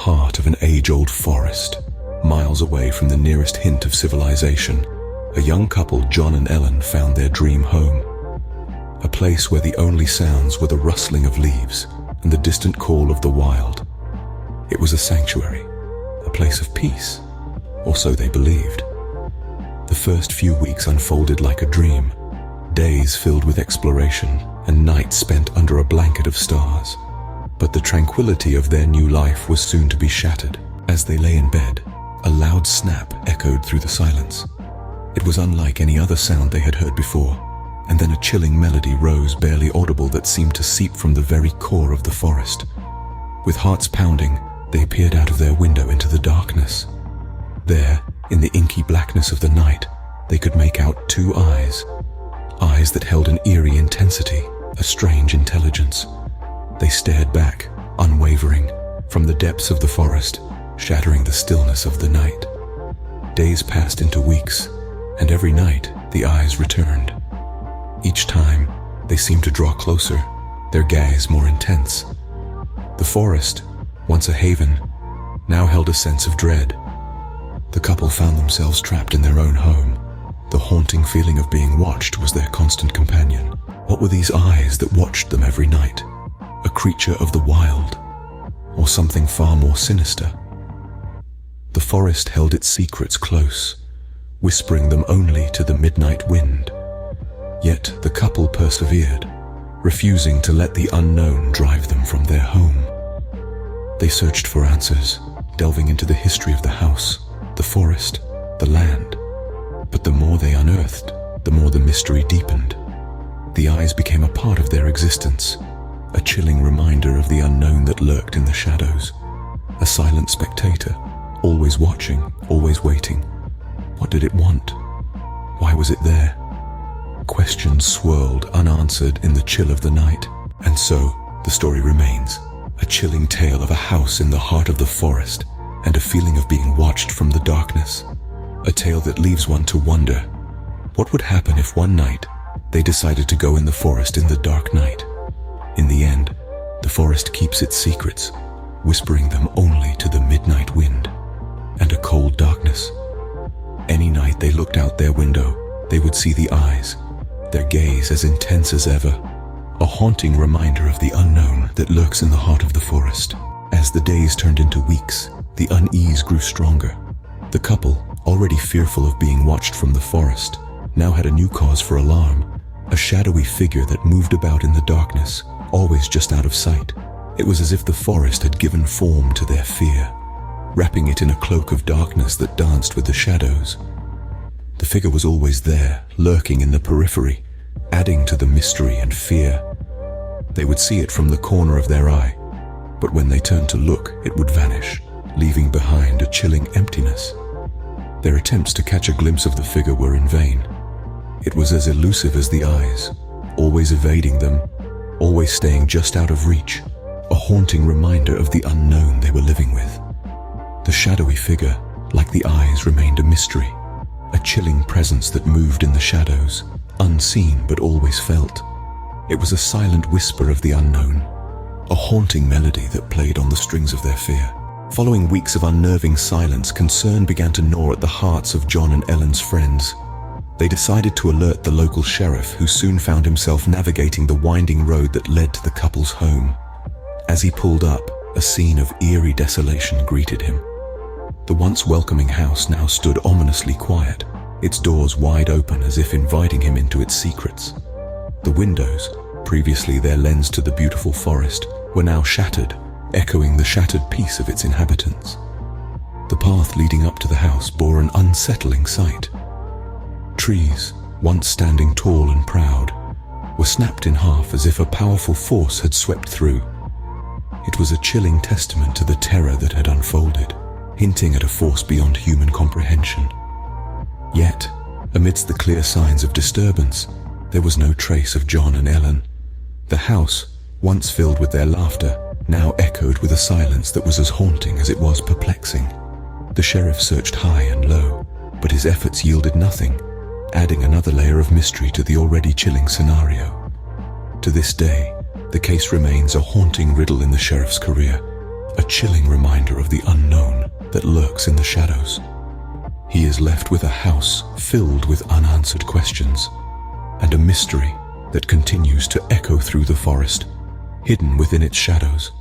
heart of an age-old forest, miles away from the nearest hint of civilization. A young couple, John and Ellan, found their dream home. A place where the only sounds were the rustling of leaves and the distant call of the wild. It was a sanctuary, a place of peace, or so they believed. The first few weeks unfolded like a dream, days filled with exploration and nights spent under a blanket of stars. But the tranquility of their new life was soon to be shattered. As they lay in bed, a loud snap echoed through the silence. It was unlike any other sound they had heard before, and then a chilling melody rose, barely audible, that seemed to seep from the very core of the forest. With hearts pounding, they peered out of their window into the darkness. There, in the inky blackness of the night, they could make out two eyes. Eyes that held an eerie intensity, a strange intelligence. They stared back, unwavering, from the depths of the forest, shattering the stillness of the night. Days passed into weeks, and every night the eyes returned. Each time, they seemed to draw closer, their gaze more intense. The forest, once a haven, now held a sense of dread. The couple found themselves trapped in their own home. The haunting feeling of being watched was their constant companion. What were these eyes that watched them every night? A creature of the wild, or something far more sinister? The forest held its secrets close, whispering them only to the midnight wind. Yet the couple persevered, refusing to let the unknown drive them from their home. They searched for answers, delving into the history of the house, the forest, the land. But the more they unearthed, the more the mystery deepened. The eyes became a part of their existence, a chilling reminder of the unknown that lurked in the shadows. A silent spectator, always watching, always waiting. What did it want? Why was it there? Questions swirled unanswered in the chill of the night. And so, the story remains, a chilling tale of a house in the heart of the forest and a feeling of being watched from the darkness. A tale that leaves one to wonder, what would happen if one night they decided to go in the forest in the dark night? In the end, the forest keeps its secrets, whispering them only to the midnight wind and a cold darkness. Any night they looked out their window, they would see the eyes, their gaze as intense as ever, a haunting reminder of the unknown that lurks in the heart of the forest. As the days turned into weeks, the unease grew stronger. The couple, already fearful of being watched from the forest, now had a new cause for alarm. A shadowy figure that moved about in the darkness, always just out of sight. It was as if the forest had given form to their fear, wrapping it in a cloak of darkness that danced with the shadows. The figure was always there, lurking in the periphery, adding to the mystery and fear. They would see it from the corner of their eye, but when they turned to look, it would vanish, leaving behind a chilling emptiness. Their attempts to catch a glimpse of the figure were in vain. It was as elusive as the eyes, always evading them, always staying just out of reach, a haunting reminder of the unknown they were living with. The shadowy figure, like the eyes, remained a mystery, a chilling presence that moved in the shadows, unseen but always felt. It was a silent whisper of the unknown, a haunting melody that played on the strings of their fear. Following weeks of unnerving silence, concern began to gnaw at the hearts of John and Ellan's friends. They decided to alert the local sheriff, who soon found himself navigating the winding road that led to the couple's home. As he pulled up, a scene of eerie desolation greeted him. The once welcoming house now stood ominously quiet, its doors wide open as if inviting him into its secrets. The windows, previously their lens to the beautiful forest, were now shattered, echoing the shattered peace of its inhabitants. The path leading up to the house bore an unsettling sight. Trees, once standing tall and proud, were snapped in half as if a powerful force had swept through. It was a chilling testament to the terror that had unfolded, hinting at a force beyond human comprehension. Yet, amidst the clear signs of disturbance, there was no trace of John and Ellan. The house, once filled with their laughter, now echoed with a silence that was as haunting as it was perplexing. The sheriff searched high and low, but his efforts yielded nothing, adding another layer of mystery to the already chilling scenario. To this day, the case remains a haunting riddle in the sheriff's career, a chilling reminder of the unknown that lurks in the shadows. He is left with a house filled with unanswered questions and a mystery that continues to echo through the forest, hidden within its shadows.